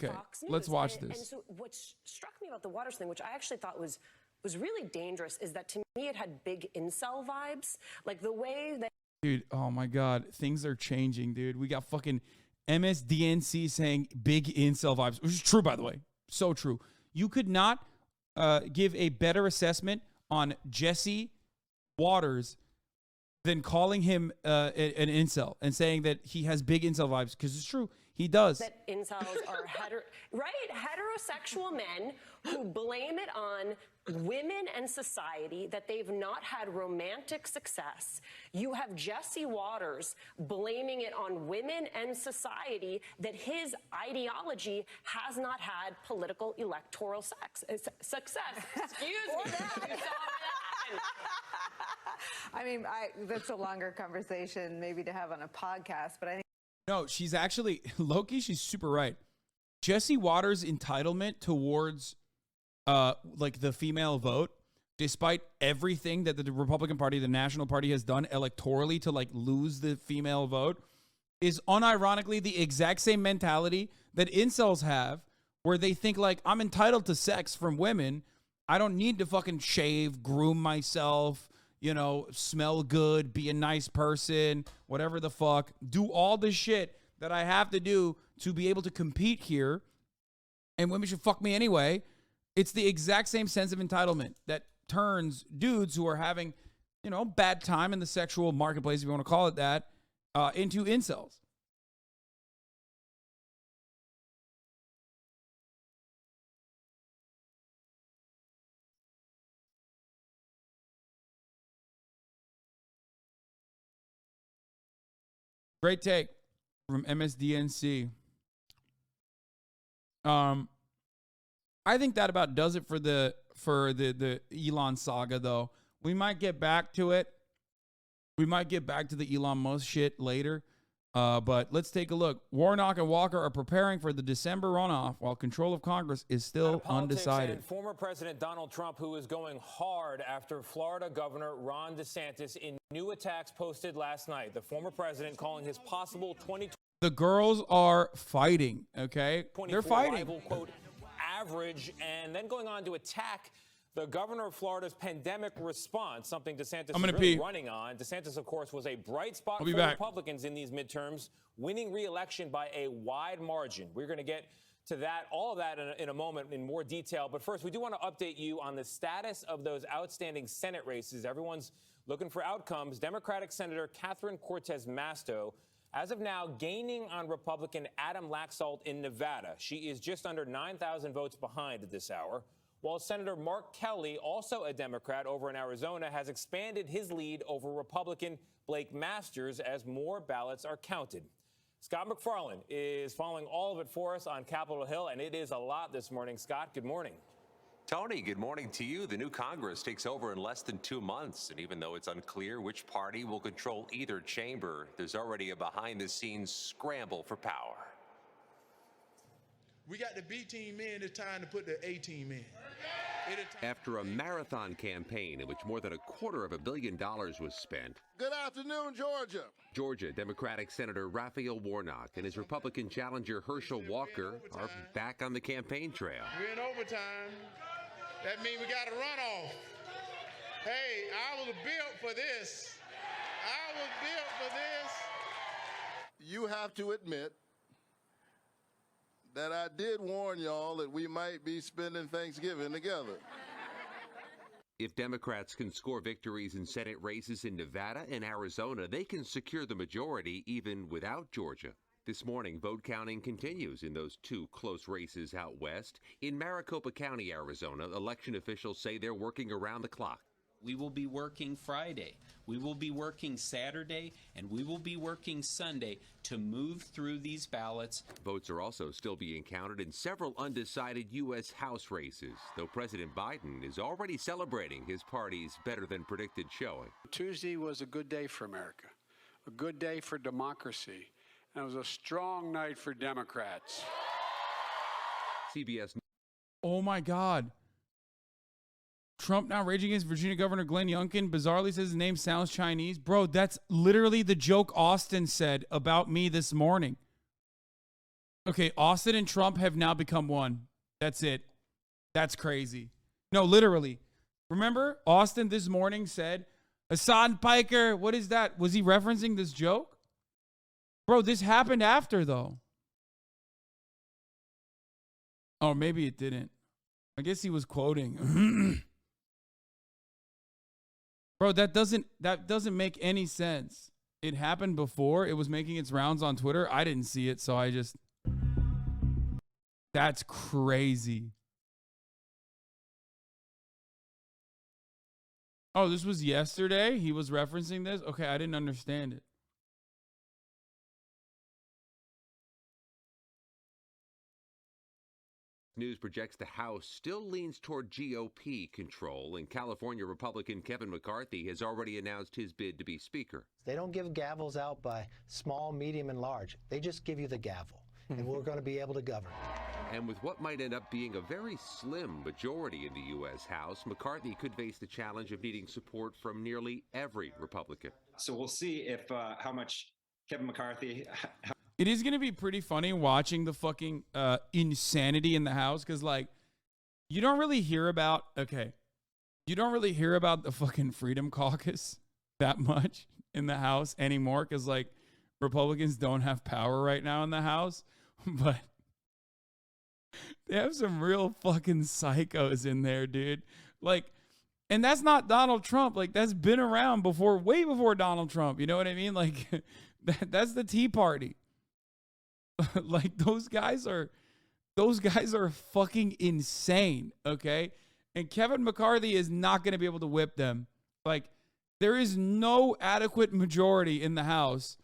Okay, Fox News. let's watch this. And so what struck me about the Waters thing, which I actually thought was really dangerous, is that to me it had big incel vibes. Like the way that... Dude, oh my God, things are changing, dude. We got fucking MSDNC saying big incel vibes, which is true, by the way. So true. You could not give a better assessment on Jesse Waters than calling him an incel and saying that he has big incel vibes, because it's true. He does. That incels are heterosexual men who blame it on women and society, that they've not had romantic success. You have Jesse Waters blaming it on women and society, that his ideology has not had political electoral success. Excuse me. I mean, that's a longer conversation maybe to have on a podcast, but I think... No, she's actually, Loki, she's super right. Jesse Waters' entitlement towards like the female vote, despite everything that the Republican Party, the National Party, has done electorally to like lose the female vote, is unironically the exact same mentality that incels have, where they think like, I'm entitled to sex from women. I don't need to fucking shave, groom myself, you know, smell good, be a nice person, whatever the fuck, do all the shit that I have to do to be able to compete here, and women should fuck me anyway. It's the exact same sense of entitlement that turns dudes who are having, you know, bad time in the sexual marketplace, if you want to call it that, into incels. Great take from MSDNC. I think that about does it for the Elon saga, though. We might get back to it. We might get back to the Elon Musk shit later. But let's take a look. Warnock and Walker are preparing for the December runoff, while control of Congress is still undecided. And former President Donald Trump, who is going hard after Florida Governor Ron DeSantis in new attacks posted last night. The former president calling his possible 2020. The girls are fighting, okay? They're fighting. Rival, quote, average, and then going on to attack the governor of Florida's pandemic response, something DeSantis is really running on. DeSantis, of course, was a bright spot for Republicans in these midterms, winning re-election by a wide margin. We're going to get to that, all of that in a moment in more detail. But first, we do want to update you on the status of those outstanding Senate races. Everyone's looking for outcomes. Democratic Senator Catherine Cortez Masto, as of now, gaining on Republican Adam Laxalt in Nevada. She is just under 9,000 votes behind at this hour, while Senator Mark Kelly, also a Democrat over in Arizona, has expanded his lead over Republican Blake Masters as more ballots are counted. Scott McFarland is following all of it for us on Capitol Hill, and it is a lot this morning. Scott, good morning. Tony, good morning to you. The new Congress takes over in less than 2 months, and even though it's unclear which party will control either chamber, there's already a behind-the-scenes scramble for power. We got the B team in, it's time to put the A team in. After a marathon campaign in which more than $250 million was spent. Good afternoon, Georgia. Georgia Democratic Senator Raphael Warnock and his Republican challenger Herschel Walker are back on the campaign trail. We're in overtime. That means we got a runoff. Hey, I was built for this. I was built for this. You have to admit that I did warn y'all that we might be spending Thanksgiving together. If Democrats can score victories in Senate races in Nevada and Arizona, they can secure the majority even without Georgia. This morning, vote counting continues in those two close races out west. In Maricopa County, Arizona, election officials say they're working around the clock. We will be working Friday, we will be working Saturday, and we will be working Sunday to move through these ballots. Votes are also still being counted in several undecided U.S. House races, though President Biden is already celebrating his party's better-than-predicted showing. Tuesday was a good day for America, a good day for democracy, and it was a strong night for Democrats. CBS. Oh, my God. Trump now raging against Virginia Governor Glenn Youngkin. Bizarrely says his name sounds Chinese. Bro, that's literally the joke Austin said about me this morning. Okay, Austin and Trump have now become one. That's it. That's crazy. No, literally. Remember, Austin this morning said, Hassan Piker, what is that? Was he referencing this joke? Bro, this happened after, though. Oh, maybe it didn't. I guess he was quoting. Bro, that doesn't make any sense. It happened before. It was making its rounds on Twitter. I didn't see it, so I just... That's crazy. Oh, this was yesterday? He was referencing this? Okay, I didn't understand it. News projects the House still leans toward GOP control, and California Republican Kevin McCarthy has already announced his bid to be Speaker. They don't give gavels out by small, medium, and large. They just give you the gavel, and we're going to be able to govern. And with what might end up being a very slim majority in the U.S. House, McCarthy could face the challenge of needing support from nearly every Republican. So we'll see if how much Kevin McCarthy... It is going to be pretty funny watching the fucking insanity in the House, because, like, you don't really hear about, you don't really hear about the fucking Freedom Caucus that much in the House anymore, because, like, Republicans don't have power right now in the House, but they have some real fucking psychos in there, dude. Like, and that's not Donald Trump. Like, that's been around before, way before Donald Trump. You know what I mean? Like, that's the Tea Party. Like, those guys are fucking insane, okay? And Kevin McCarthy is not going to be able to whip them. Like, there is no adequate majority in the House,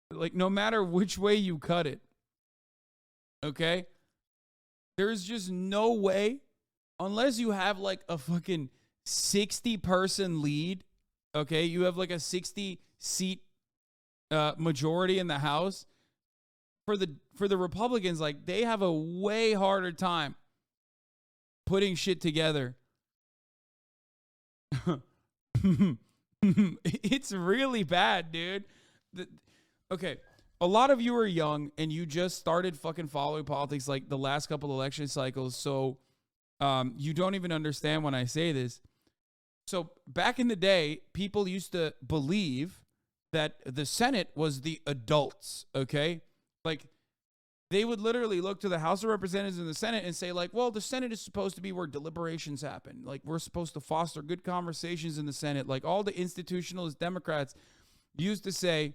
like, no matter which way you cut it, okay? There's just no way, unless you have, like, a fucking 60-person lead, okay? You have, like, a 60-seat majority in the House. For the Republicans, like, they have a way harder time putting shit together. It's really bad, dude. Okay, a lot of you are young and you just started fucking following politics like the last couple election cycles, so you don't even understand when I say this. So back in the day, people used to believe that the Senate was the adults, okay? Like, they would literally look to the House of Representatives and the Senate and say, like, well, the Senate is supposed to be where deliberations happen. Like, we're supposed to foster good conversations in the Senate. Like, all the institutionalist Democrats used to say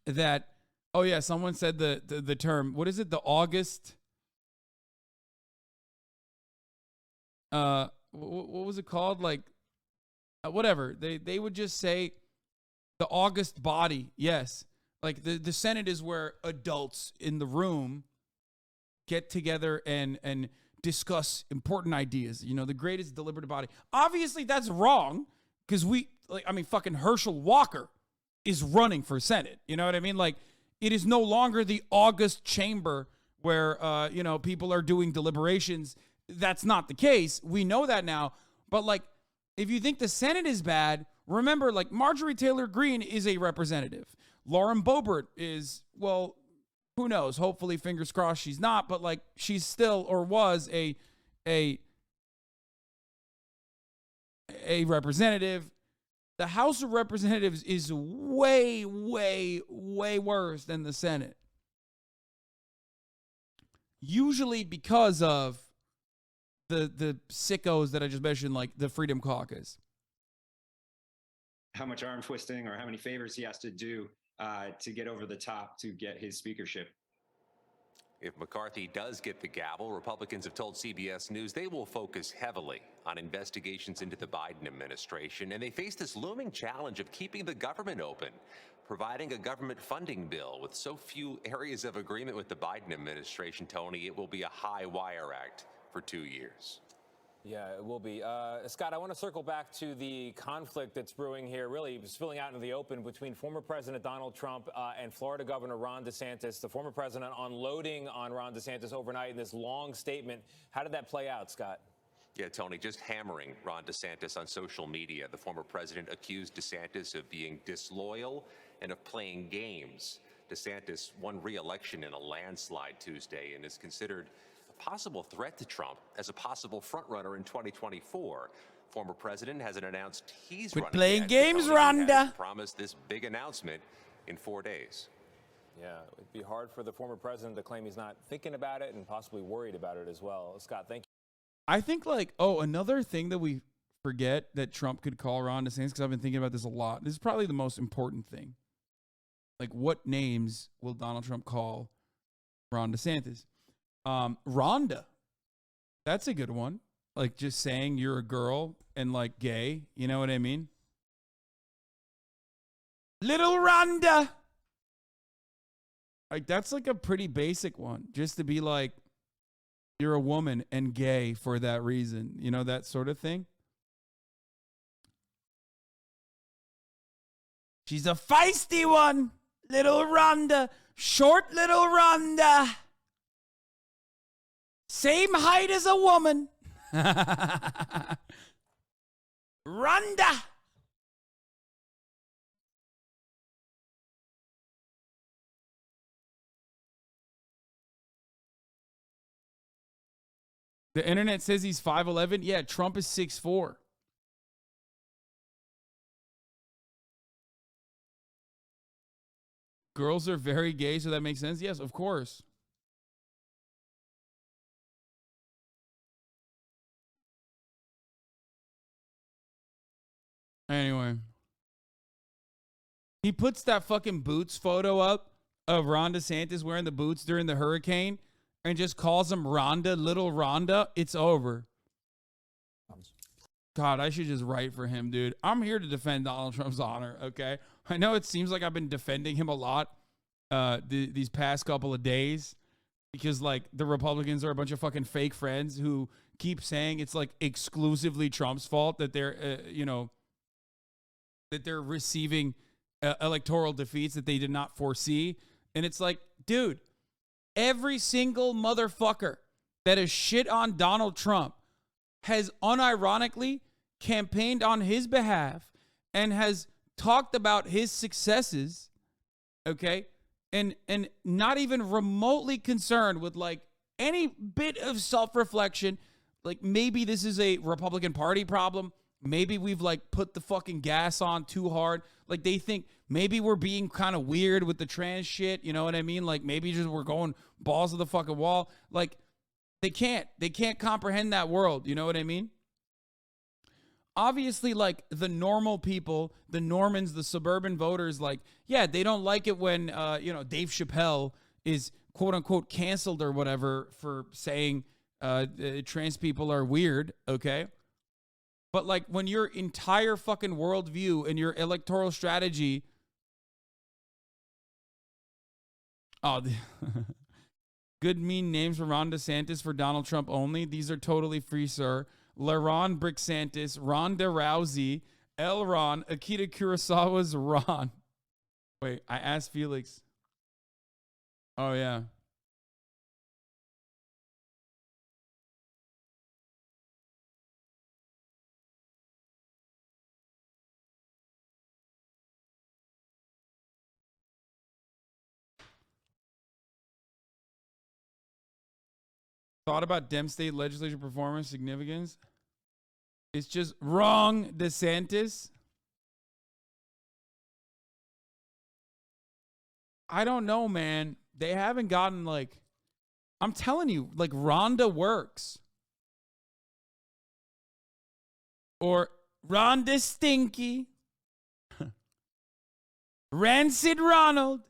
that, oh, yeah, someone said the term, what is it, the August, what was it called? Like, whatever. They would just say the August body, yes. Like, the Senate is where adults in the room get together and discuss important ideas. You know, the greatest deliberative body. Obviously, that's wrong, because fucking Herschel Walker is running for Senate. You know what I mean? Like, it is no longer the August chamber where, people are doing deliberations. That's not the case. We know that now. But, like, if you think the Senate is bad, remember, like, Marjorie Taylor Greene is a representative. Lauren Boebert is, well, who knows? Hopefully, fingers crossed, she's not. But, like, she's still, or was, a representative. The House of Representatives is way, way, way worse than the Senate. Usually because of the sickos that I just mentioned, like the Freedom Caucus. How much arm twisting or how many favors he has to do to get over the top to get his speakership. If McCarthy does get the gavel, Republicans have told CBS News they will focus heavily on investigations into the Biden administration, and they face this looming challenge of keeping the government open, providing a government funding bill. With so few areas of agreement with the Biden administration, Tony, it will be a high wire act for 2 years. Yeah, it will be. Scott, I want to circle back to the conflict that's brewing here, really spilling out into the open between former President Donald Trump and Florida Governor Ron DeSantis. The former president unloading on Ron DeSantis overnight in this long statement. How did that play out, Scott? Yeah, Tony, just hammering Ron DeSantis on social media. The former president accused DeSantis of being disloyal and of playing games. DeSantis won re-election in a landslide Tuesday and is considered a possible threat to Trump as a possible frontrunner in 2024. Former president hasn't announced he's Quit running playing yet, games, but Tony has Rhonda. promised this big announcement in 4 days. Yeah, it'd be hard for the former president to claim he's not thinking about it and possibly worried about it as well. Scott, thank you. I think like, oh, another thing that we forget that Trump could call Ron DeSantis, because I've been thinking about this a lot. This is probably the most important thing. Like, what names will Donald Trump call Ron DeSantis? Rhonda. That's a good one. Like, just saying you're a girl and, like, gay. You know what I mean? Little Rhonda. Like, that's, like, a pretty basic one. Just to be like, you're a woman and gay for that reason. You know, that sort of thing. She's a feisty one. Little Rhonda. Short little Rhonda. Same height as a woman. Rhonda. The internet says he's 5'11". Yeah, Trump is 6'4". Girls are very gay, so that makes sense. Yes, of course. Anyway. He puts that fucking boots photo up of Ron DeSantis wearing the boots during the hurricane and just calls him Rhonda, little Rhonda. It's over. God, I should just write for him, dude. I'm here to defend Donald Trump's honor, okay? I know it seems like I've been defending him a lot these past couple of days because, like, the Republicans are a bunch of fucking fake friends who keep saying it's, like, exclusively Trump's fault that they're, that they're receiving electoral defeats that they did not foresee. And it's like, dude, every single motherfucker that has shit on Donald Trump has unironically campaigned on his behalf and has talked about his successes, okay? And not even remotely concerned with, like, any bit of self-reflection. Like, maybe this is a Republican Party problem. Maybe we've, like, put the fucking gas on too hard. Like, they think maybe we're being kind of weird with the trans shit. You know what I mean? Like, maybe just we're going balls to the fucking wall. Like, they can't comprehend that world. You know what I mean? Obviously, like, the normal people, the Normans, the suburban voters, like, yeah, they don't like it when, Dave Chappelle is, quote unquote, canceled or whatever for saying trans people are weird, okay? But, like, when your entire fucking worldview and your electoral strategy... Oh, good mean names for Ron DeSantis for Donald Trump only. These are totally free, sir. LaRon Brixantis, Ronda Rousey, Elron, Akita Kurosawa's Ron. Wait, I asked Felix. Oh, yeah. Thought about Dem State legislature performance significance? It's just wrong, DeSantis. I don't know, man. They haven't gotten, like... I'm telling you, like, Rhonda works. Or Rhonda Stinky. Rancid Ronald.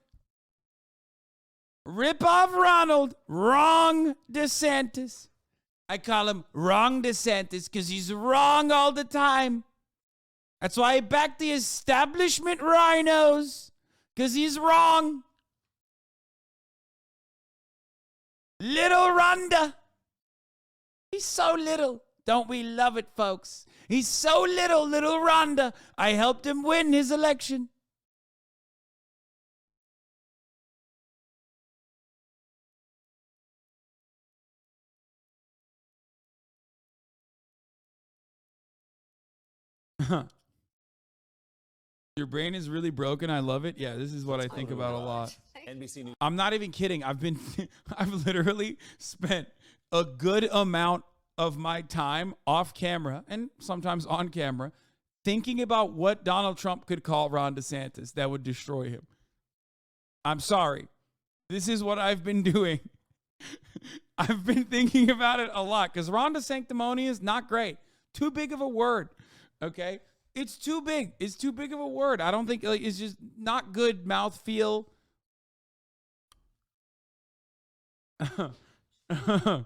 Rip off Ronald. Wrong DeSantis. I call him wrong DeSantis because he's wrong all the time. That's why I back the establishment rhinos, because he's wrong. Little Rhonda. He's so little. Don't we love it, folks? He's so little Rhonda. I helped him win his election. Your brain is really broken. I love it. Yeah, this is what I think about a lot. NBC News. I'm not even kidding. I've literally spent a good amount of my time off camera and sometimes on camera thinking about what Donald Trump could call Ron DeSantis that would destroy him. I'm sorry. This is what I've been doing. I've been thinking about it a lot because Ron DeSanctimony is not great. Too big of a word. Okay? It's too big. It's too big of a word. I don't think it's just not good mouthfeel. The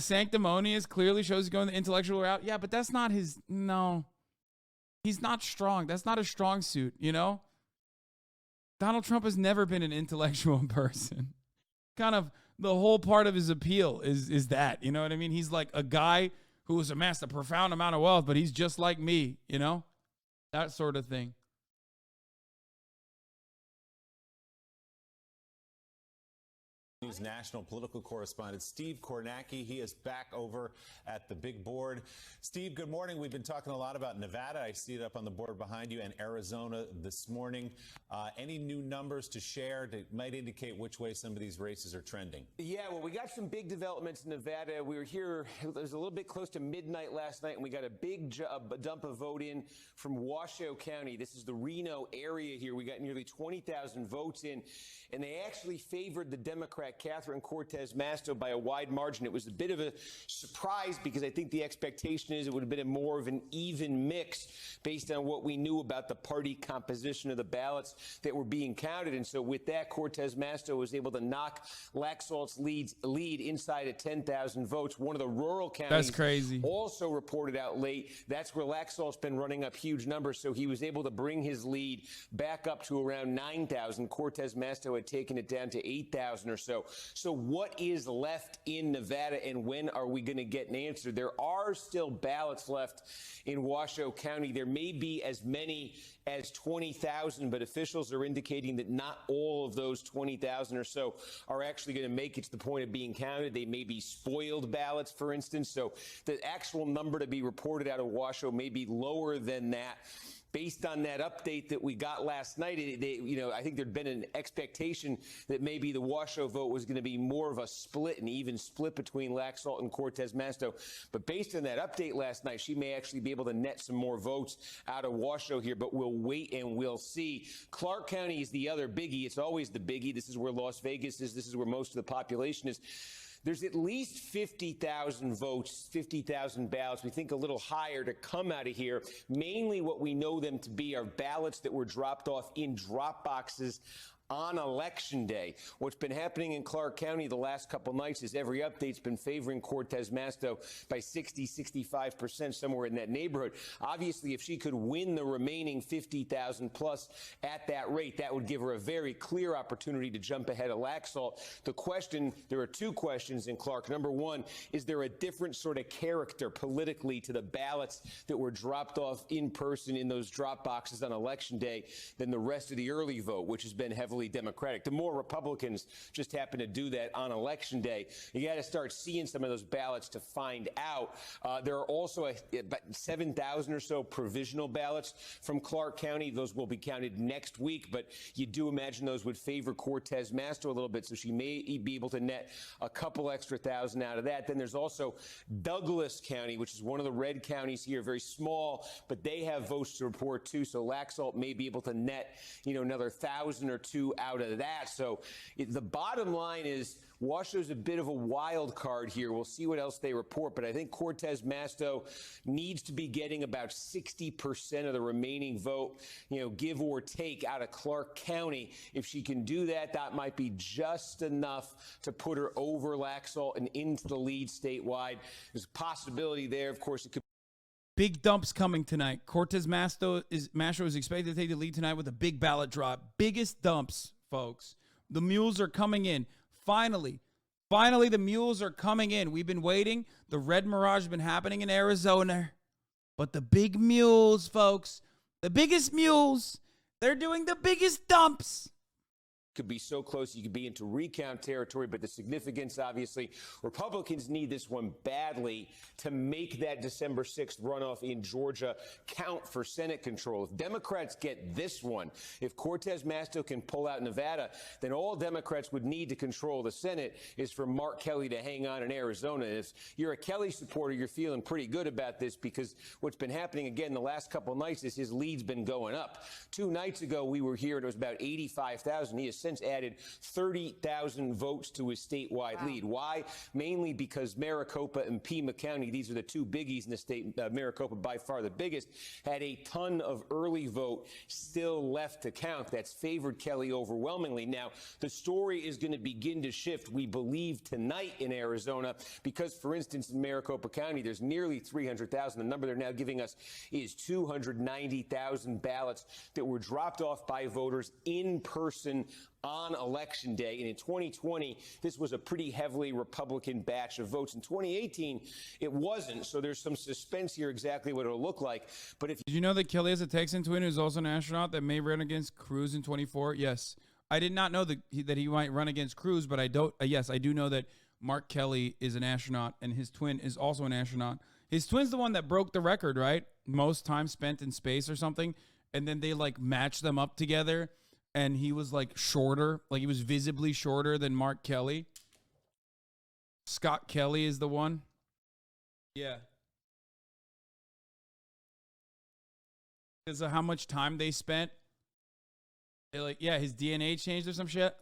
sanctimonious clearly shows he's going the intellectual route. Yeah, but that's not his. No, he's not strong. That's not a strong suit, you know? Donald Trump has never been an intellectual person. Kind of the whole part of his appeal is that, you know what I mean? He's like a guy who has amassed a profound amount of wealth, but he's just like me, you know? That sort of thing. News national political correspondent Steve Kornacki. He is back over at the big board. Steve, good morning. We've been talking a lot about Nevada. I see it up on the board behind you, and Arizona this morning. Any new numbers to share that might indicate which way some of these races are trending? Yeah, well, we got some big developments in Nevada. We were here, it was a little bit close to midnight last night, and we got a big dump of vote in from Washoe County. This is the Reno area here. We got nearly 20,000 votes in, and they actually favored the Democrat Catherine Cortez Masto by a wide margin. It was a bit of a surprise because I think the expectation is it would have been more of an even mix based on what we knew about the party composition of the ballots that were being counted. And so with that, Cortez Masto was able to knock Laxalt's lead inside of 10,000 votes. One of the rural counties that's crazy. Also reported out late. That's where Laxalt's been running up huge numbers. So he was able to bring his lead back up to around 9,000. Cortez Masto had taken it down to 8,000 or so. So what is left in Nevada, and when are we going to get an answer? There are still ballots left in Washoe County. There may be as many as 20,000, but officials are indicating that not all of those 20,000 or so are actually going to make it to the point of being counted. They may be spoiled ballots, for instance. So the actual number to be reported out of Washoe may be lower than that. Based on that update that we got last night, I think there'd been an expectation that maybe the Washoe vote was going to be more of a split, an even split between Laxalt and Cortez Masto. But based on that update last night, she may actually be able to net some more votes out of Washoe here, but we'll wait and we'll see. Clark County is the other biggie. It's always the biggie. This is where Las Vegas is. This is where most of the population is. There's at least 50,000 votes, 50,000 ballots. We think a little higher to come out of here. Mainly what we know them to be are ballots that were dropped off in drop boxes on Election Day. What's been happening in Clark County the last couple nights is every update's been favoring Cortez Masto by 60, 65%, somewhere in that neighborhood. Obviously, if she could win the remaining 50,000 plus at that rate, that would give her a very clear opportunity to jump ahead of Laxalt. There are two questions in Clark. Number one, is there a different sort of character politically to the ballots that were dropped off in person in those drop boxes on Election Day than the rest of the early vote, which has been heavily Democratic? The more Republicans just happen to do that on Election Day. You got to start seeing some of those ballots to find out. There are also about 7,000 or so provisional ballots from Clark County. Those will be counted next week, but you do imagine those would favor Cortez Masto a little bit, so she may be able to net a couple extra thousand out of that. Then there's also Douglas County, which is one of the red counties here, very small, but they have votes to report too, so Laxalt may be able to net, another 1,000 or 2 out of that. So the bottom line is Washoe's a bit of a wild card here. We'll see what else they report, but I think Cortez Masto needs to be getting about 60% of the remaining vote, give or take, out of Clark County. If she can do that, that might be just enough to put her over Laxalt and into the lead statewide. There's a possibility there. Of course, it could. Big dumps coming tonight. Cortez Masto is expected to take the lead tonight with a big ballot drop. Biggest dumps, folks. The mules are coming in. Finally, the mules are coming in. We've been waiting. The red mirage has been happening in Arizona. But the big mules, folks, the biggest mules, they're doing the biggest dumps. could be so close you could be into recount territory. But the significance, obviously, Republicans need this one badly to make that December 6th runoff in Georgia count for Senate control. If Democrats get this one, if Cortez Masto can pull out Nevada, then all Democrats would need to control the Senate is for Mark Kelly to hang on in Arizona. And if you're a Kelly supporter, you're feeling pretty good about this, because what's been happening again the last couple of nights is his lead's been going up. 2 nights ago, we were here and it was about 85,000. He has since added 30,000 votes to his statewide lead. Why? Mainly because Maricopa and Pima County, these are the 2 biggies in the state, Maricopa by far the biggest, had a ton of early vote still left to count that's favored Kelly overwhelmingly. Now, the story is going to begin to shift, we believe, tonight in Arizona, because, for instance, in Maricopa County, there's nearly 300,000. The number they're now giving us is 290,000 ballots that were dropped off by voters in person on Election Day. And in 2020, this was a pretty heavily Republican batch of votes. In 2018, it wasn't. So there's some suspense here exactly what it'll look like. But if did you know that Kelly has a Texan twin who's also an astronaut that may run against Cruz in 24? Yes. I did not know that he might run against Cruz, but I don't. Yes, I do know that Mark Kelly is an astronaut and his twin is also an astronaut. His twin's the one that broke the record, right? Most time spent in space or something. And then they like matched them up together. And he was like shorter, like he was visibly shorter than Mark Kelly. Scott Kelly is the one. Yeah. Because of how much time they spent. They're like, yeah, his DNA changed or some shit.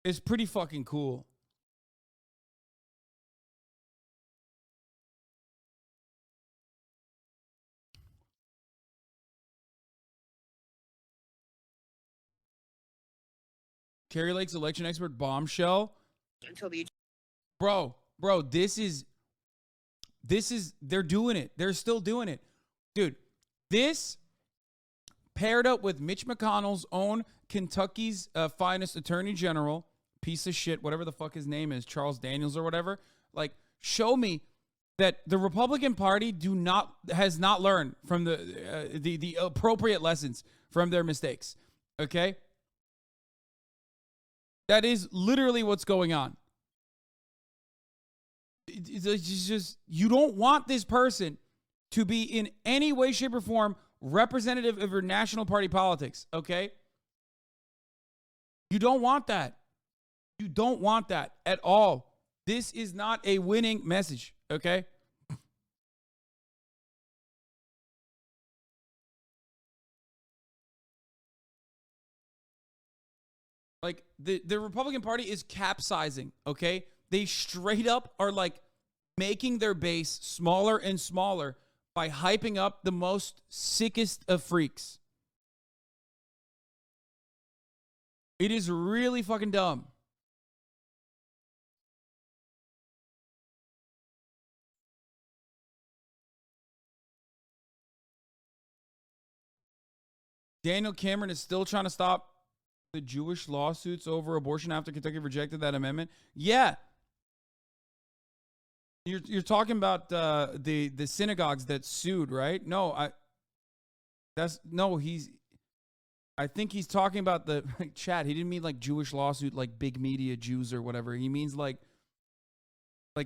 It's pretty fucking cool. Carrie Lake's election expert bombshell. Until the bro, this is they're doing it. They're still doing it. Dude, this paired up with Mitch McConnell's own Kentucky's finest attorney general, piece of shit, whatever the fuck his name is, Charles Daniels or whatever. Like, show me that the Republican Party has not learned from the appropriate lessons from their mistakes. Okay? That is literally what's going on. It's just, you don't want this person to be in any way, shape, or form representative of your national party politics, okay? You don't want that. You don't want that at all. This is not a winning message, okay? Like, the Republican Party is capsizing, okay? They straight up are, like, making their base smaller and smaller by hyping up the most sickest of freaks. It is really fucking dumb. Daniel Cameron is still trying to stop the Jewish lawsuits over abortion after Kentucky rejected that amendment. Yeah. You're talking about the synagogues that sued, right? I think he's talking about the chat. He didn't mean like Jewish lawsuit, like big media Jews or whatever. He means like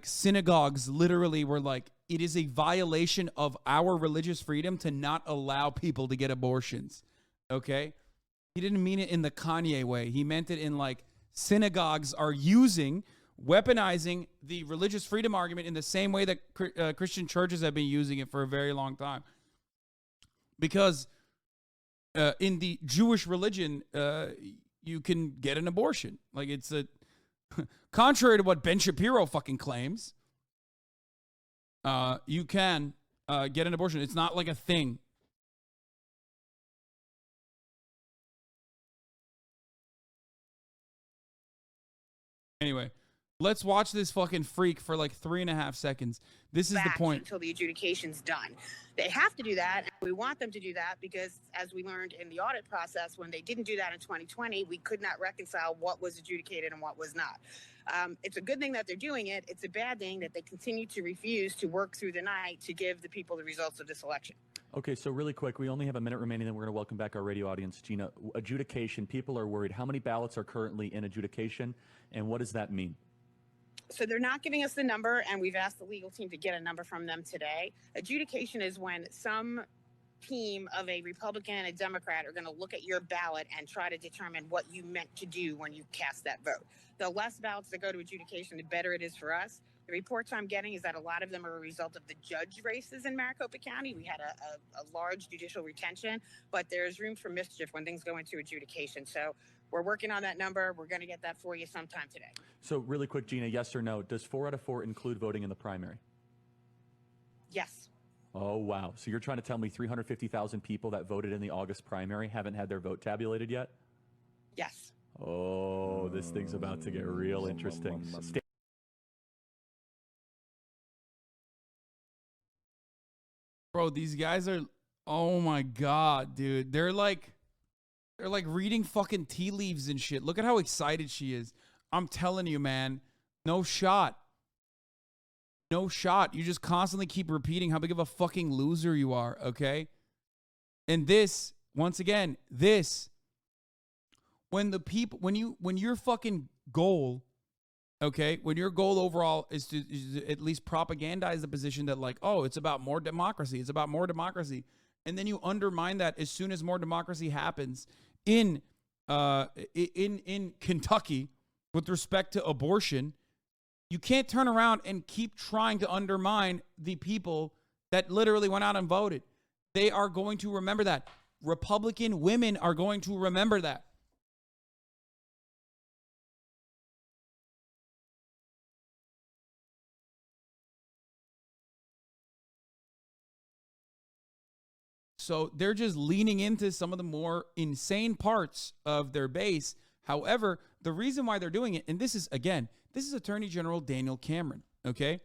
synagogues literally were like, it is a violation of our religious freedom to not allow people to get abortions. Okay? He didn't mean it in the Kanye way. He meant it in like synagogues are weaponizing the religious freedom argument in the same way that Christian churches have been using it for a very long time. Because in the Jewish religion, you can get an abortion. Like, it's contrary to what Ben Shapiro fucking claims, you can get an abortion. It's not like a thing. Anyway, let's watch this fucking freak for like 3.5 seconds. This is the point. Until the adjudication's done. They have to do that. We want them to do that because, as we learned in the audit process, when they didn't do that in 2020, we could not reconcile what was adjudicated and what was not. It's a good thing that they're doing it. It's a bad thing that they continue to refuse to work through the night to give the people the results of this election. Okay, so really quick, we only have a minute remaining, then we're going to welcome back our radio audience. Gina, adjudication, people are worried. How many ballots are currently in adjudication, and what does that mean? So they're not giving us the number, and we've asked the legal team to get a number from them today. Adjudication is when some team of a Republican and a Democrat are going to look at your ballot and try to determine what you meant to do when you cast that vote. The less ballots that go to adjudication, the better it is for us. The reports I'm getting is that a lot of them are a result of the judge races in Maricopa County. We had a large judicial retention, but there's room for mischief when things go into adjudication. So we're working on that number. We're going to get that for you sometime today. So really quick, Gina, yes or no, does 4 out of 4 include voting in the primary? Yes. Oh, wow. So you're trying to tell me 350,000 people that voted in the August primary haven't had their vote tabulated yet? Yes. Oh, this thing's about to get real interesting. Bro, these guys are, oh my God, dude. They're like reading fucking tea leaves and shit. Look at how excited she is. I'm telling you, man, no shot. No shot. You just constantly keep repeating how big of a fucking loser you are, okay? And this, once again, when your fucking goal, okay, when your goal overall is to at least propagandize the position that like, oh, it's about more democracy. It's about more democracy. And then you undermine that as soon as more democracy happens in Kentucky with respect to abortion. You can't turn around and keep trying to undermine the people that literally went out and voted. They are going to remember that. Republican women are going to remember that. So they're just leaning into some of the more insane parts of their base. However, the reason why they're doing it, and this is Attorney General Daniel Cameron, okay,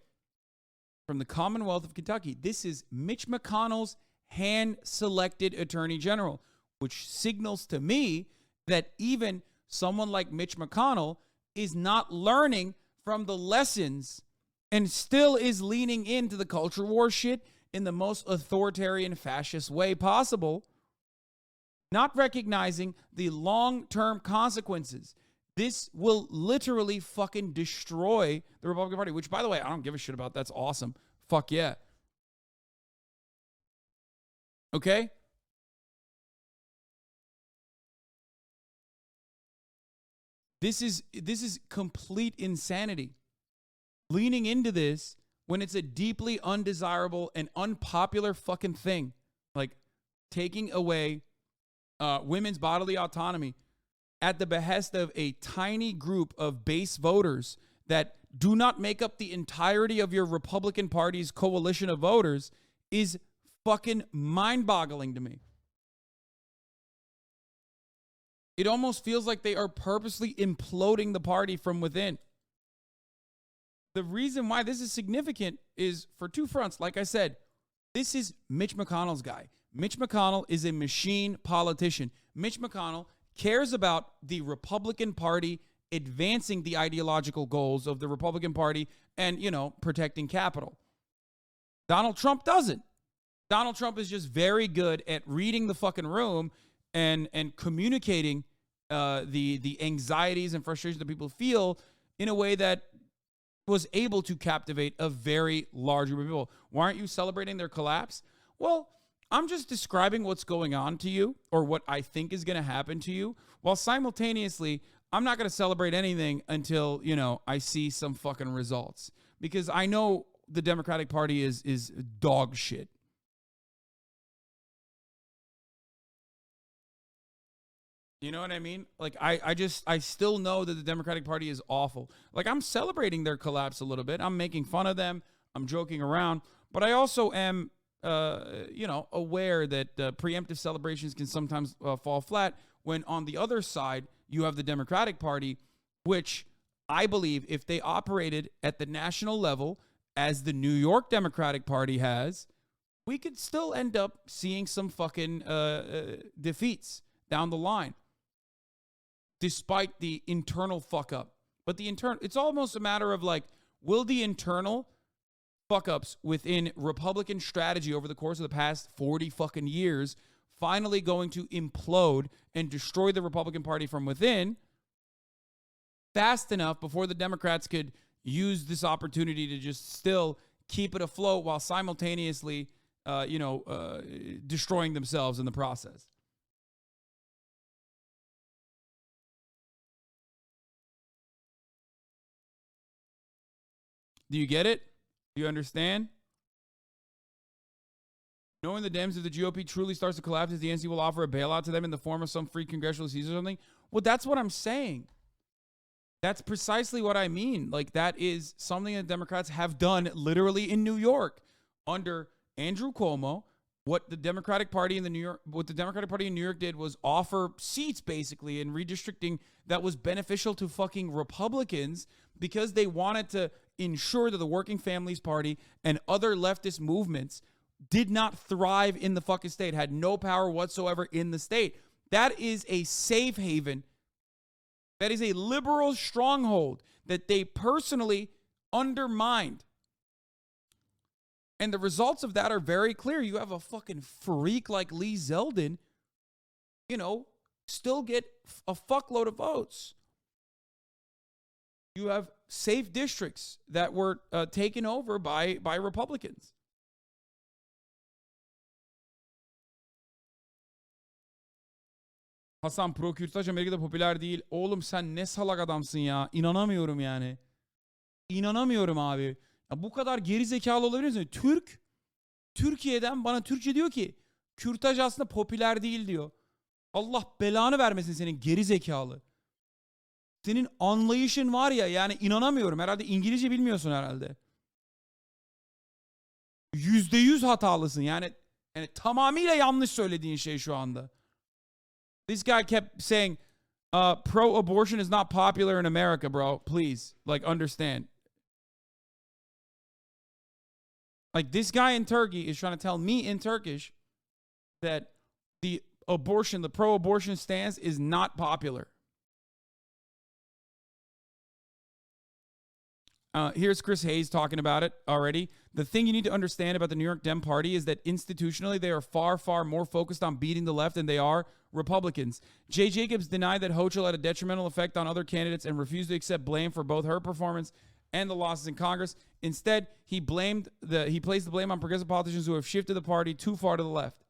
from the Commonwealth of Kentucky. This is Mitch McConnell's hand-selected Attorney General, which signals to me that even someone like Mitch McConnell is not learning from the lessons and still is leaning into the culture war shit in the most authoritarian fascist way possible, not recognizing the long-term consequences. This will literally fucking destroy the Republican Party, which, by the way, I don't give a shit about. That's awesome. Fuck yeah. Okay? This is complete insanity. Leaning into this when it's a deeply undesirable and unpopular fucking thing, like taking away women's bodily autonomy at the behest of a tiny group of base voters that do not make up the entirety of your Republican Party's coalition of voters is fucking mind-boggling to me. It almost feels like they are purposely imploding the party from within. The reason why this is significant is for two fronts. Like I said, this is Mitch McConnell's guy. Mitch McConnell is a machine politician. Mitch McConnell cares about the Republican Party advancing the ideological goals of the Republican Party and, protecting capital. Donald Trump doesn't. Donald Trump is just very good at reading the fucking room and communicating the anxieties and frustrations that people feel in a way that was able to captivate a very large group of people. Why aren't you celebrating their collapse? Well, I'm just describing what's going on to you or what I think is going to happen to you, while simultaneously, I'm not going to celebrate anything until, I see some fucking results. Because I know the Democratic Party is dog shit. You know what I mean? Like, I still know that the Democratic Party is awful. Like, I'm celebrating their collapse a little bit. I'm making fun of them. I'm joking around. But I also am, aware that preemptive celebrations can sometimes fall flat when on the other side, you have the Democratic Party, which I believe if they operated at the national level as the New York Democratic Party has, we could still end up seeing some fucking defeats down the line. Despite the internal fuck up. But it's almost a matter of like, will the internal fuck-ups within Republican strategy over the course of the past 40 fucking years finally going to implode and destroy the Republican Party from within fast enough before the Democrats could use this opportunity to just still keep it afloat while simultaneously, destroying themselves in the process. Do you get it? Do you understand? Knowing the Dems, if the GOP truly starts to collapse, the NC will offer a bailout to them in the form of some free congressional seats or something. Well, that's what I'm saying. That's precisely what I mean. Like, that is something that Democrats have done literally in New York under Andrew Cuomo. What the Democratic Party in New York did was offer seats basically in redistricting that was beneficial to fucking Republicans because they wanted to ensure that the Working Families Party and other leftist movements did not thrive in the fucking state, had no power whatsoever in the state. That is a safe haven. That is a liberal stronghold that they personally undermined. And the results of that are very clear. You have a fucking freak like Lee Zeldin, still get a fuckload of votes. You have safe districts that were taken over by Republicans. Hasan, pro-kürtaj Amerika'da popüler değil. Oğlum sen ne salak adamsın ya. İnanamıyorum yani. İnanamıyorum abi. Ya bu kadar geri zekalı olabilir misin? Türkiye'den bana Türkçe diyor ki kürtaj aslında popüler değil diyor. Allah belanı vermesin senin geri zekalı. Senin anlayışın var ya, yani inanamıyorum. Herhalde İngilizce bilmiyorsun herhalde. %100 hatalısın. Yani tamamıyla yanlış söylediğin şey şu anda. This guy kept saying, pro-abortion is not popular in America, bro. Please, understand. This guy in Turkey is trying to tell me in Turkish that the pro-abortion stance is not popular. Here's Chris Hayes talking about it already. The thing you need to understand about the New York Dem Party is that institutionally they are far, far more focused on beating the left than they are Republicans. Jay Jacobs denied that Hochul had a detrimental effect on other candidates and refused to accept blame for both her performance and the losses in Congress. Instead, he placed the blame on progressive politicians who have shifted the party too far to the left.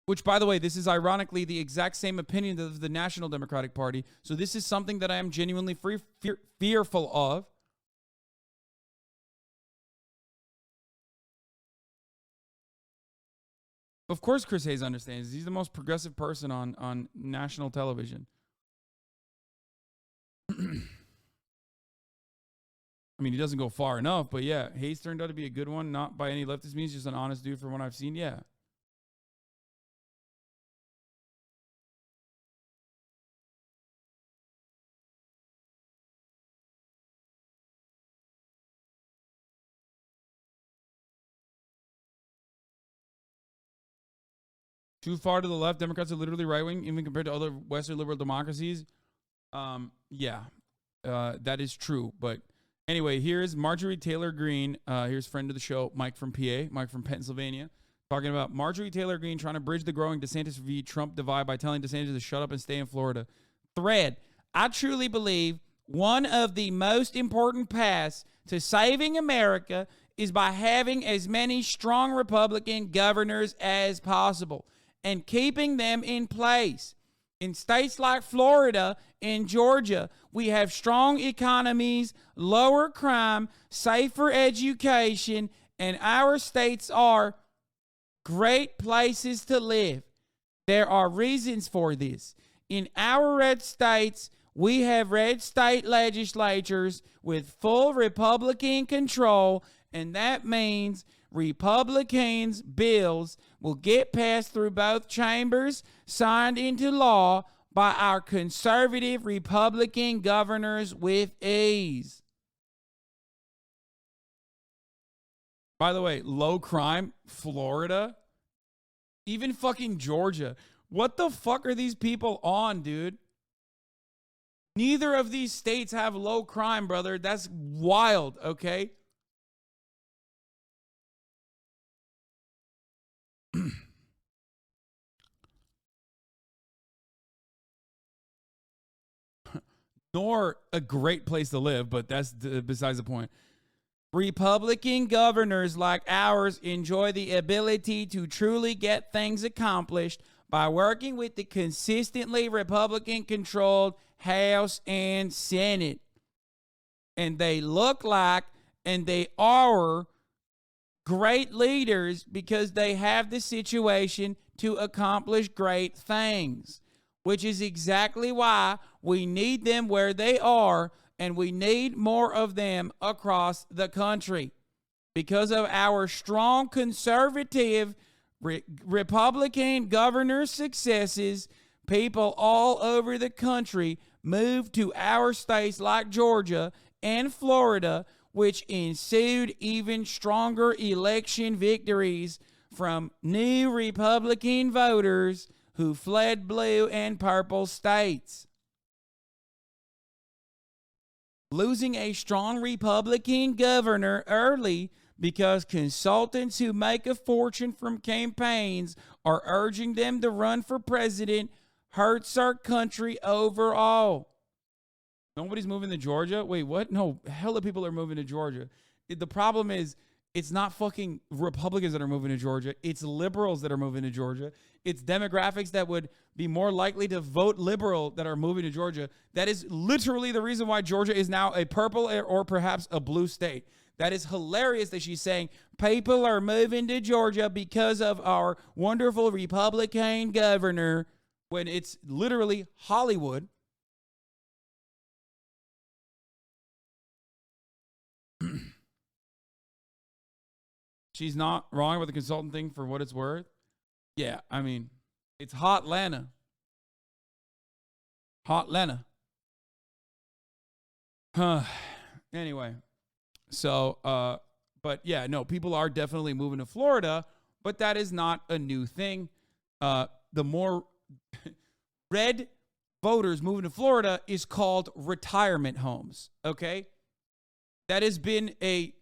Which, by the way, this is ironically the exact same opinion of the National Democratic Party. So this is something that I am genuinely fearful of. Of course Chris Hayes understands. He's the most progressive person on national television. I mean, he doesn't go far enough, but yeah, Hayes turned out to be a good one. Not by any leftist means, just an honest dude from what I've seen. Yeah. Too far to the left. Democrats are literally right-wing, even compared to other Western liberal democracies. That is true. But anyway, here's Marjorie Taylor Greene. Here's friend of the show, Mike from PA, Mike from Pennsylvania, talking about Marjorie Taylor Greene trying to bridge the growing DeSantis v. Trump divide by telling DeSantis to shut up and stay in Florida. Thread, I truly believe one of the most important paths to saving America is by having as many strong Republican governors as possible and keeping them in place. In states like Florida and Georgia, we have strong economies, lower crime, safer education, and our states are great places to live. There are reasons for this. In our red states, we have red state legislatures with full Republican control, and that means Republicans' bills will get passed through both chambers, signed into law by our conservative Republican governors with ease. By the way, low crime, Florida, even fucking Georgia. What the fuck are these people on, dude? Neither of these states have low crime, brother. That's wild, okay? Nor a great place to live, but that's besides the point. Republican governors like ours enjoy the ability to truly get things accomplished by working with the consistently Republican-controlled House and Senate. And they look like, and they are great leaders because they have the situation to accomplish great things, which is exactly why we need them where they are, and we need more of them across the country. Because of our strong conservative Republican governor successes, people all over the country moved to our states like Georgia and Florida, which ensued even stronger election victories from new Republican voters who fled blue and purple states. Losing a strong Republican governor early because consultants who make a fortune from campaigns are urging them to run for president hurts our country overall. Nobody's moving to Georgia? Wait, what? No, hella people are moving to Georgia. The problem is, it's not fucking Republicans that are moving to Georgia. It's liberals that are moving to Georgia. It's demographics that would be more likely to vote liberal that are moving to Georgia. That is literally the reason why Georgia is now a purple or perhaps a blue state. That is hilarious that she's saying people are moving to Georgia because of our wonderful Republican governor, when it's literally Hollywood. She's not wrong about the consultant thing for what it's worth. Yeah, I mean, it's hot Lana. Hot Lana. Anyway, so, but yeah, no, people are definitely moving to Florida, but that is not a new thing. The more red voters moving to Florida is called retirement homes, okay? That has been a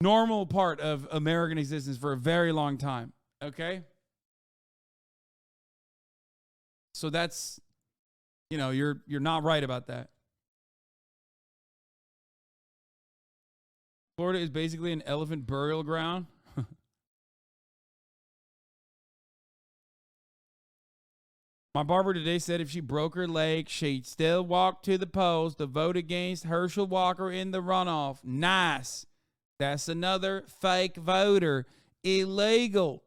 normal part of American existence for a very long time, okay? So that's, you're not right about that. Florida is basically an elephant burial ground. My barber today said if she broke her leg, she'd still walk to the polls to vote against Herschel Walker in the runoff. Nice. That's another fake voter. Illegal.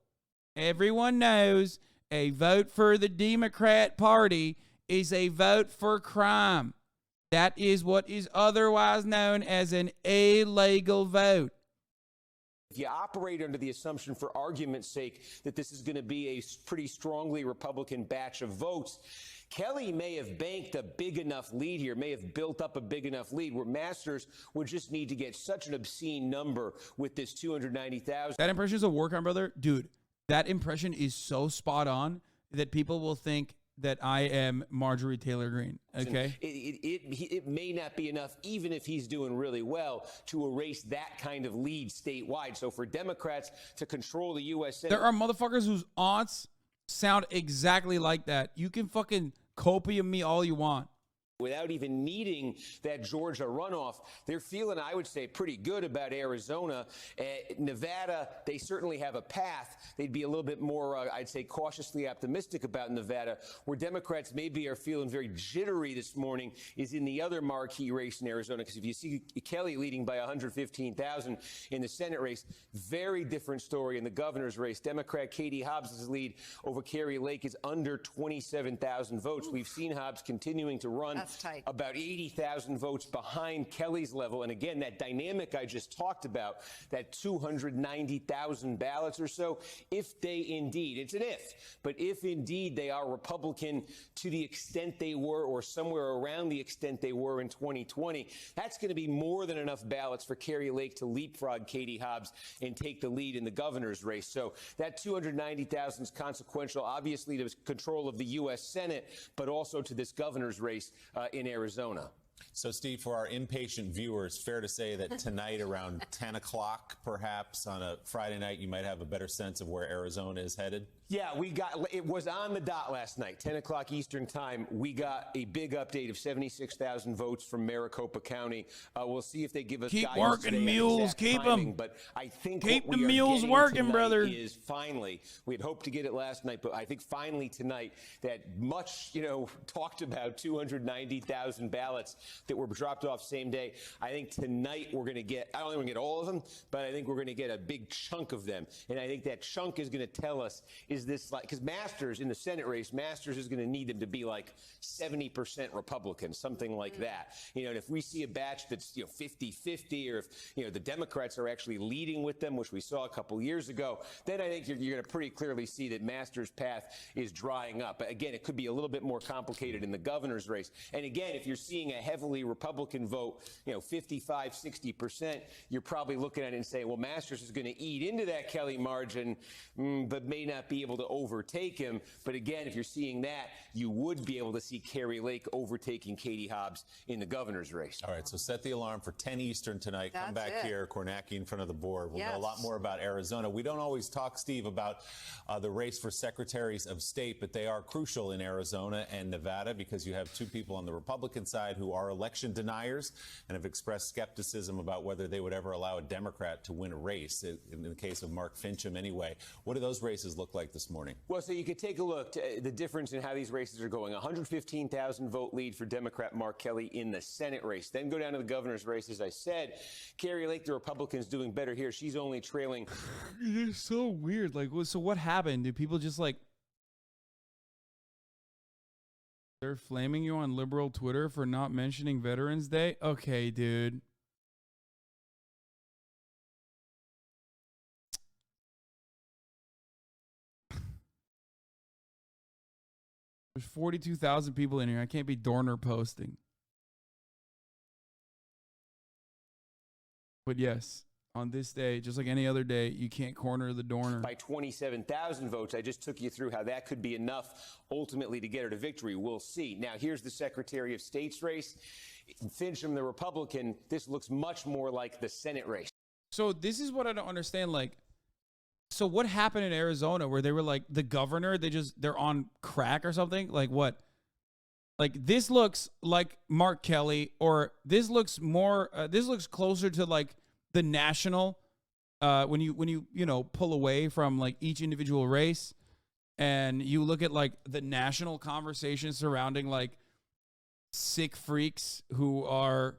Everyone knows a vote for the Democrat Party is a vote for crime. That is what is otherwise known as an illegal vote. If you operate under the assumption, for argument's sake, that this is going to be a pretty strongly Republican batch of votes, Kelly may have banked a big enough lead here, may have built up a big enough lead where Masters would just need to get such an obscene number with this 290,000. That impression is a work on, brother. Dude, that impression is so spot on that people will think that I am Marjorie Taylor Greene, okay? It may not be enough, even if he's doing really well, to erase that kind of lead statewide. So for Democrats to control the U.S. Senate... There are motherfuckers whose aunts sound exactly like that. You can fucking copy me all you want. Without even needing that Georgia runoff, they're feeling, I would say, pretty good about Arizona. Nevada, they certainly have a path. They'd be a little bit more, I'd say, cautiously optimistic about Nevada. Where Democrats maybe are feeling very jittery this morning is in the other marquee race in Arizona. Because if you see Kelly leading by 115,000 in the Senate race, very different story in the governor's race. Democrat Katie Hobbs' lead over Kari Lake is under 27,000 votes. We've seen Hobbs continuing to run about 80,000 votes behind Kelly's level. And again, that dynamic I just talked about, that 290,000 ballots or so, if they indeed, it's an if, but if indeed they are Republican to the extent they were or somewhere around the extent they were in 2020, that's going to be more than enough ballots for Kari Lake to leapfrog Katie Hobbs and take the lead in the governor's race. So that 290,000 is consequential, obviously, to control of the U.S. Senate, but also to this governor's race in Arizona. So, Steve, for our impatient viewers, fair to say that tonight around 10 o'clock, perhaps, on a Friday night, you might have a better sense of where Arizona is headed? Yeah, it was on the dot last night, 10 o'clock Eastern time. We got a big update of 76,000 votes from Maricopa County. We'll see if they give us keep guidance working, mules, keep them. But I think keep what the we are mules working, brother. Is finally, we had hoped to get it last night, but I think finally tonight that much, talked about 290,000 ballots that were dropped off same day. I think tonight we're going to get, I don't think we're going to get all of them, but I think we're going to get a big chunk of them. And I think that chunk is going to tell us, is this like, because Masters in the Senate race, Masters is going to need them to be like 70% Republican, something like that. And if we see a batch that's 50-50, or if the Democrats are actually leading with them, which we saw a couple years ago, then I think you're going to pretty clearly see that Masters' path is drying up. Again, it could be a little bit more complicated in the governor's race. And again, if you're seeing a heavily Republican vote, 55-60%, you're probably looking at it and saying, well, Masters is going to eat into that Kelly margin, but may not be able to overtake him. But again, if you're seeing that, you would be able to see Kari Lake overtaking Katie Hobbs in the governor's race. All right, so set the alarm for 10 Eastern tonight. Come back here, Kornacki in front of the board. We'll know a lot more about Arizona. We don't always talk, Steve, about the race for secretaries of state, but they are crucial in Arizona and Nevada because you have two people on the Republican side who are election deniers and have expressed skepticism about whether they would ever allow a Democrat to win a race, in the case of Mark Fincham anyway. What do those races look like this morning? Well, so you could take a look at the difference in how these races are going. 115,000 vote lead for Democrat Mark Kelly in the Senate race. Then go down to the governor's race. As I said, Kari Lake, the Republicans, doing better here. She's only trailing. It's so weird. Like, so what happened? Do people just they're flaming you on liberal Twitter for not mentioning Veterans Day? Okay, dude. There's 42,000 people in here. I can't be Dorner posting. But yes, on this day, just like any other day, you can't corner the Dorner. By 27,000 votes. I just took you through how that could be enough ultimately to get her to victory. We'll see. Now, here's the Secretary of State's race. Fincham, the Republican, this looks much more like the Senate race. So this is what I don't understand. So what happened in Arizona where they were like the governor, they're on crack or something? Like what? Like this looks like Mark Kelly, or this looks more, this looks closer to like the national, when you pull away from like each individual race and you look at like the national conversation surrounding like sick freaks who are,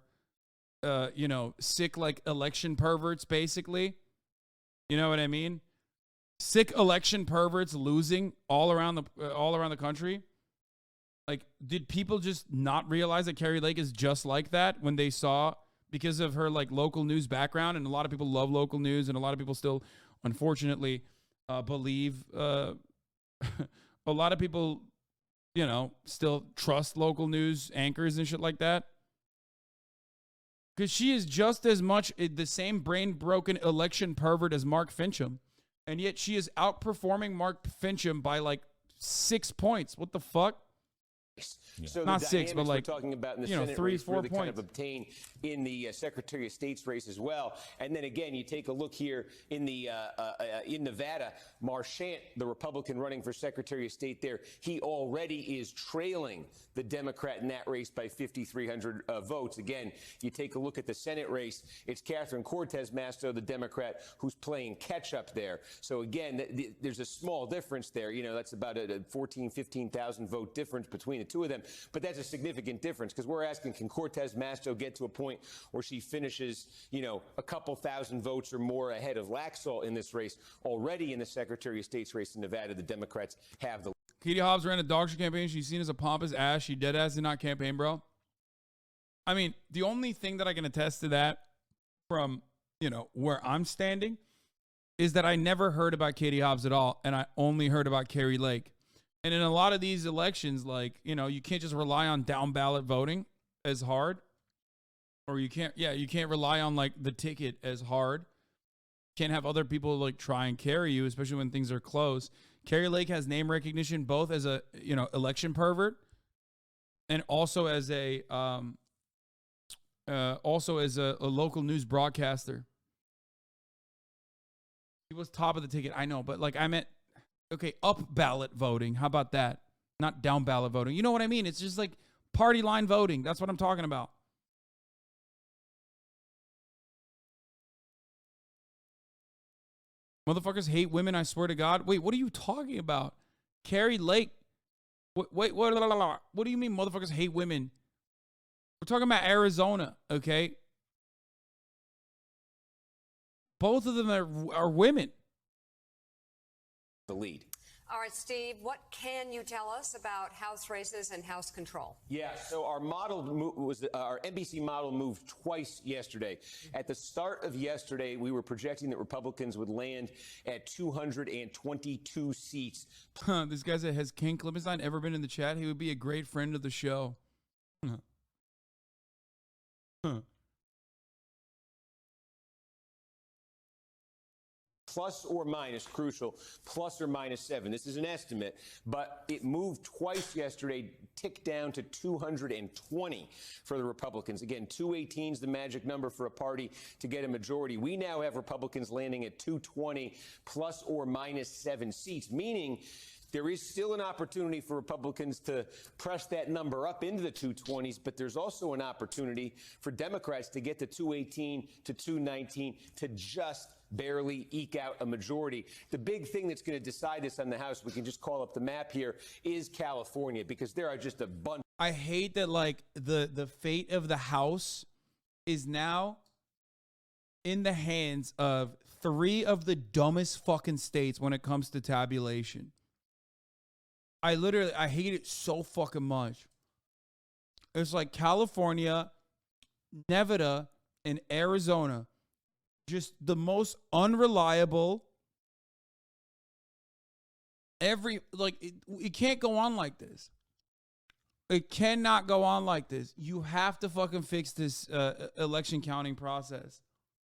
sick like election perverts, basically. You know what I mean? Sick election perverts losing all around the country. Like, did people just not realize that Kari Lake is just like that when they saw, because of her like local news background? And a lot of people love local news, and a lot of people still, unfortunately, believe. A lot of people, still trust local news anchors and shit like that. Because she is just as much the same brain-broken election pervert as Mark Fincham. And yet she is outperforming Mark Fincham by like 6 points. What the fuck? Yeah. So not the 6, but like, we're talking about in the Senate 3, race 4 really points. kind of obtain in the Secretary of State's race as well. And then again, you take a look here in the in Nevada, Marchant, the Republican running for Secretary of State there, he already is trailing the Democrat in that race by 5,300 votes. Again, you take a look at the Senate race, it's Catherine Cortez Masto, the Democrat, who's playing catch up there. So again, there's a small difference there. That's about a 15,000 vote difference between the two of them. But that's a significant difference, because we're asking, can Cortez Masto get to a point where she finishes, a couple thousand votes or more ahead of Laxalt in this race? Already in the Secretary of State's race in Nevada, the Democrats have the. Katie Hobbs ran a dog shit campaign. She's seen as a pompous ass. She dead ass did not campaign, bro. I mean, the only thing that I can attest to that from, where I'm standing is that I never heard about Katie Hobbs at all, and I only heard about Kari Lake. And in a lot of these elections, you can't just rely on down ballot voting as hard, or you can't rely on the ticket as hard. Can't have other people try and carry you, especially when things are close. Kari Lake has name recognition both as a, election pervert and also as a local news broadcaster. He was top of the ticket, I know, but I meant, okay, up ballot voting. How about that? Not down ballot voting. You know what I mean? It's just party line voting. That's what I'm talking about. Motherfuckers hate women, I swear to God. Wait, what are you talking about? Kari Lake. Wait, what do you mean motherfuckers hate women? We're talking about Arizona, okay? Both of them are women. The lead. All right, Steve, what can you tell us about House races and House control? Yeah, so our NBC model moved twice yesterday. At the start of yesterday, we were projecting that Republicans would land at 222 seats. This guy said, has Ken Klippenstein ever been in the chat? He would be a great friend of the show. Plus or minus, crucial, plus or minus 7. This is an estimate, but it moved twice yesterday, ticked down to 220 for the Republicans. Again, 218 is the magic number for a party to get a majority. We now have Republicans landing at 220 plus or minus 7 seats, meaning there is still an opportunity for Republicans to press that number up into the 220s, but there's also an opportunity for Democrats to get to 218 to 219 to just barely eke out a majority. The big thing that's going to decide this on the House, we can just call up the map here, is California, because there are just a bunch. I hate that the fate of the House is now in the hands of 3 of the dumbest fucking states when it comes to tabulation. I hate it so fucking much. It's California, Nevada, and Arizona. Just the most unreliable. It can't go on like this. It cannot go on like this. You have to fucking fix this election counting process.